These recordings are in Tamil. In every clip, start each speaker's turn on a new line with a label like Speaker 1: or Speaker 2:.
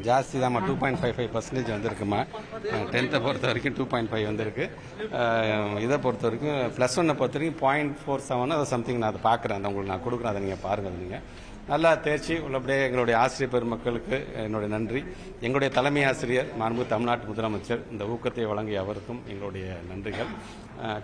Speaker 1: ஜாஸ்தி தான் 2.55% வந்திருக்குமா. 10th பொறுத்த வரைக்கும் 2.5 வந்திருக்கு. இதை பொறுத்த வரைக்கும் +1 பொறுத்த வரைக்கும் 0.47 அது சம்திங். நான் அதை பார்க்குறேன், அதை உங்களுக்கு நான் கொடுக்குறேன், அதை நீங்கள் பாருங்கள். அதை நீங்கள் நல்லா தேர்ச்சி உள்ளபடியே எங்களுடைய ஆசிரியர் பெருமக்களுக்கு என்னுடைய நன்றி. எங்களுடைய தலைமை ஆசிரியர் மாண்புமிகு தமிழ்நாட்டு முதலமைச்சர் இந்த ஊக்கத்தை வழங்கிய அவருக்கும் எங்களுடைய நன்றிகள்.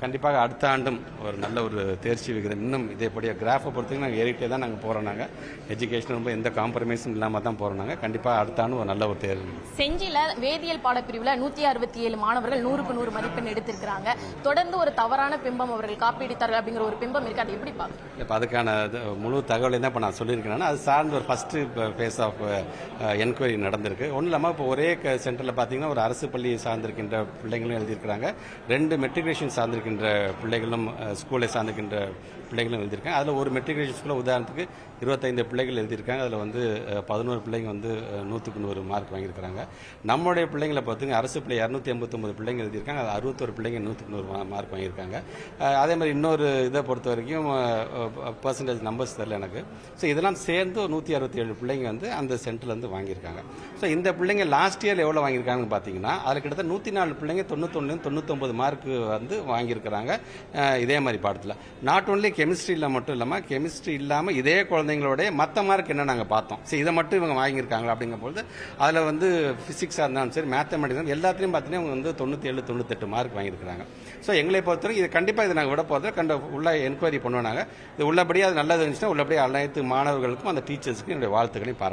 Speaker 1: கண்டிப்பாக அடுத்த ஆண்டும் ஒரு நல்ல ஒரு தேர்ச்சி விகிதம் இன்னும் இதேபடியே கிராஃபை பொறுத்தவரைக்கும் நாங்கள் ஏறிட்டே தான் நாங்கள் போகிறோம். நாங்கள் எஜுகேஷன் ரொம்ப எந்த காம்ப்ரமைஸும் இல்லாமல் தான் போகிறோம். நாங்கள் கண்டிப்பாக அடுத்த ஆண்டு ஒரு நல்ல ஒரு தேர்வு.
Speaker 2: செஞ்சியில் வேதியியல் பாடப்பிரிவில் 167 மாணவர்கள் 100க்கு 100 மதிப்பெண் எடுத்திருக்கிறாங்க. தொடர்ந்து ஒரு தவறான பிம்பம் அவர்கள் காப்பீடித்தார்கள் அப்படிங்கிற ஒரு பிம்பம் இருக்கு. அது எப்படி பார்க்க?
Speaker 1: இப்போ அதுக்கான முழு தகவலை தான் இப்போ நான் சொல்லியிருக்கேன். அது சார்ந்த ஒரு ஃபர்ஸ்ட் ஃபேஸ் ஆஃப் என்கொயரி நடந்திருக்கு. ஒன்றும் இல்லாமல் இப்போ ஒரே சென்டரில் பார்த்தீங்கன்னா ஒரு அரசு பள்ளியை சார்ந்திருக்கின்ற பிள்ளைகளும் எழுதியிருக்கிறாங்க, 2 மெட்ரிகுலேஷன் சார்ந்திருக்கின்ற பிள்ளைகளும் ஸ்கூலை சார்ந்திருக்கின்ற பிள்ளைகளும் எழுதியிருக்காங்க. அதில் ஒரு மெட்ரிகுலேஷன் ஸ்கூலில் உதாரணத்துக்கு 25 பிள்ளைகள் எழுதியிருக்காங்க. அதில் வந்து 11 பிள்ளைங்க வந்து 100க்கு 100 மார்க் வாங்கியிருக்கிறாங்க. நம்மளுடைய பிள்ளைங்களை பார்த்தீங்கன்னா அரசு பிள்ளை 289 பிள்ளைங்க எழுதியிருக்காங்க. அது 61 பிள்ளைங்க 100க்கு 100 மார்க் வாங்கியிருக்காங்க. அதே மாதிரி இன்னொரு இதை பொறுத்த வரைக்கும் பர்சன்டேஜ் நம்பர்ஸ் தெரியல எனக்கு. ஸோ இதெல்லாம் சேர்ந்து 167 பிள்ளைங்க வந்து அந்த சென்டர்லேருந்து வாங்கியிருக்காங்க. ஸோ இந்த பிள்ளைங்க லாஸ்ட் இயர் எவ்வளோ வாங்கியிருக்காங்கன்னு பார்த்தீங்கன்னா அதில் கிட்டத்தட்ட 104 பிள்ளைங்க 91 மார்க் வந்து வாங்கியிருக்கிறாங்க. இதே மாதிரி பாடத்தில் நாட் ஒன்லி கெமிஸ்ட்ரியில் மட்டும் இல்லாமல் கெமிஸ்ட்ரி இல்லாமல் இதே குழந்தைங்களோட மற்ற மார்க் என்ன நாங்கள் பார்த்தோம். சரி, இதை மட்டும் இவங்க வாங்கியிருக்காங்க அப்படிங்கும்போது அதில் வந்து ஃபிசிக்ஸாக இருந்தாலும் சரி, மேத்தமெட்டிக்ஸ் எல்லாத்துலேயும் பார்த்தீங்கன்னா இவங்க வந்து 97 98 மார்க் வாங்கியிருக்கிறாங்க. ஸோ எங்களை பொறுத்தவரை இது கண்டிப்பாக இதை நாங்கள் விட போகிறத உள்ள என்கொயரி பண்ணுவோம். நாங்கள் இது உள்ளபடியே அது நல்லது இருந்துச்சுன்னா உள்ளபடியே அனைத்து மாணவர்களுக்கும் அந்த டீச்சர்ஸுக்கும் என்னுடைய வாழ்த்துக்களையும் பாராட்டுறேன்.